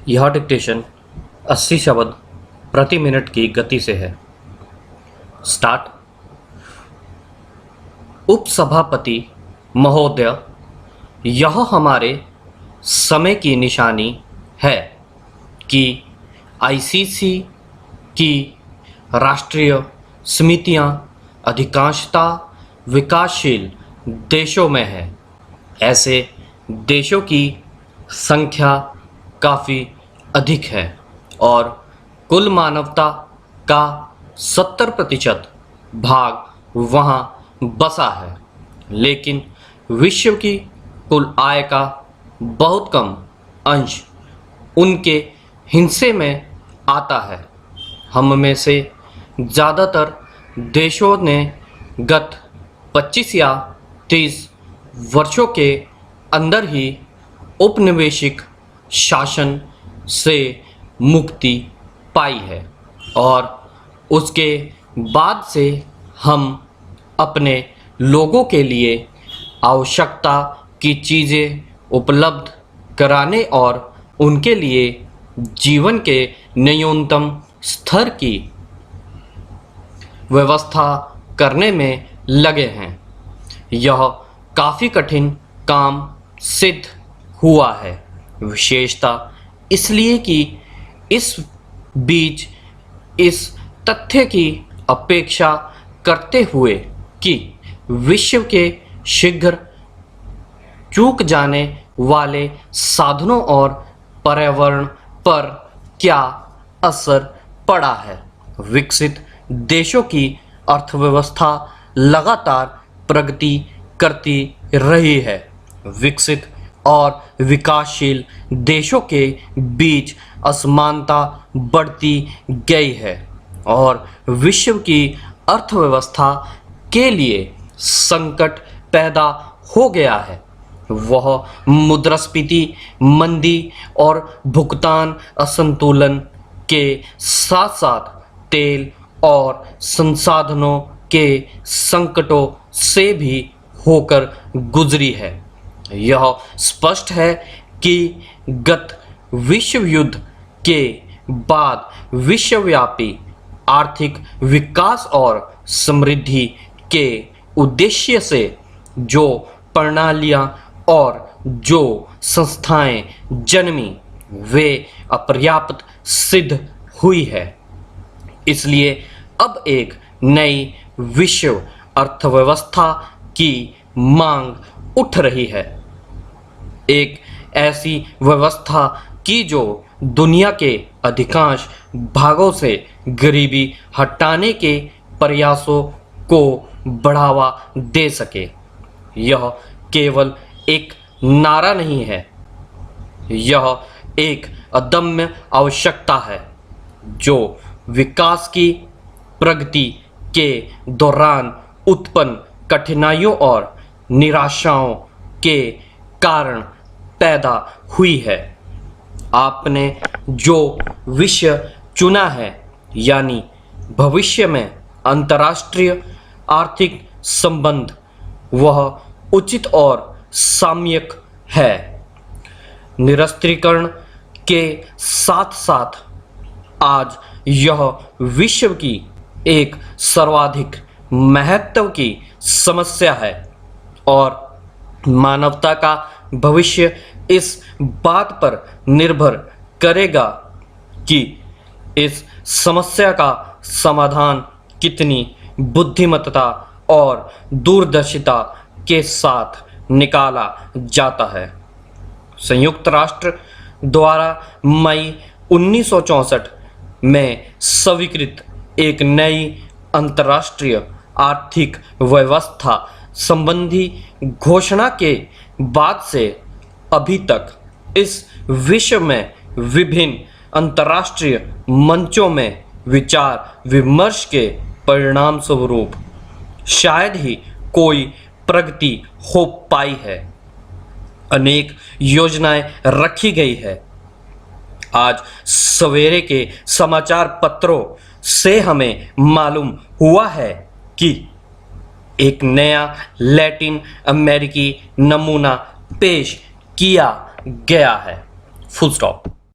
यह डिक्टेशन 80 शब्द प्रति मिनट की गति से है। स्टार्ट। उपसभापति महोदय, यह हमारे समय की निशानी है कि आईसीसी की राष्ट्रीय समितियां अधिकांशतः विकासशील देशों में है। ऐसे देशों की संख्या काफ़ी अधिक है और कुल मानवता का 70% भाग वहाँ बसा है, लेकिन विश्व की कुल आय का बहुत कम अंश उनके हिस्से में आता है। हम में से ज़्यादातर देशों ने गत 25 या 30 वर्षों के अंदर ही औपनिवेशिक शासन से मुक्ति पाई है और उसके बाद से हम अपने लोगों के लिए आवश्यकता की चीज़ें उपलब्ध कराने और उनके लिए जीवन के न्यूनतम स्तर की व्यवस्था करने में लगे हैं। यह काफ़ी कठिन काम सिद्ध हुआ है, विशेषतः इसलिए कि इस बीच इस तथ्य की अपेक्षा करते हुए कि विश्व के शीघ्र चूक जाने वाले साधनों और पर्यावरण पर क्या असर पड़ा है। विकसित देशों की अर्थव्यवस्था लगातार प्रगति करती रही है। विकसित और विकासशील देशों के बीच असमानता बढ़ती गई है और विश्व की अर्थव्यवस्था के लिए संकट पैदा हो गया है। वह मुद्रास्फीति, मंदी और भुगतान असंतुलन के साथ साथ तेल और संसाधनों के संकटों से भी होकर गुजरी है। यह स्पष्ट है कि गत विश्व युद्ध के बाद विश्वव्यापी आर्थिक विकास और समृद्धि के उद्देश्य से जो प्रणालियां और जो संस्थाएं जन्मी वे अपर्याप्त सिद्ध हुई है। इसलिए अब एक नई विश्व अर्थव्यवस्था की मांग उठ रही है, एक ऐसी व्यवस्था की जो दुनिया के अधिकांश भागों से गरीबी हटाने के प्रयासों को बढ़ावा दे सके। यह केवल एक नारा नहीं है, यह एक अदम्य आवश्यकता है जो विकास की प्रगति के दौरान उत्पन्न कठिनाइयों और निराशाओं के कारण पैदा हुई है। आपने जो विषय चुना है, यानी भविष्य में अंतर्राष्ट्रीय आर्थिक संबंध, वह उचित और सामयिक है। निरस्त्रीकरण के साथ साथ आज यह विश्व की एक सर्वाधिक महत्व की समस्या है और मानवता का भविष्य इस बात पर निर्भर करेगा कि इस समस्या का समाधान कितनी बुद्धिमत्ता और दूरदर्शिता के साथ निकाला जाता है। संयुक्त राष्ट्र द्वारा मई 1964 में स्वीकृत एक नई अंतर्राष्ट्रीय आर्थिक व्यवस्था संबंधी घोषणा के बाद से अभी तक इस विश्व में विभिन्न अंतर्राष्ट्रीय मंचों में विचार विमर्श के परिणाम स्वरूप शायद ही कोई प्रगति हो पाई है। अनेक योजनाएं रखी गई है। आज सवेरे के समाचार पत्रों से हमें मालूम हुआ है कि एक नया लैटिन अमेरिकी नमूना पेश किया गया है। Full stop.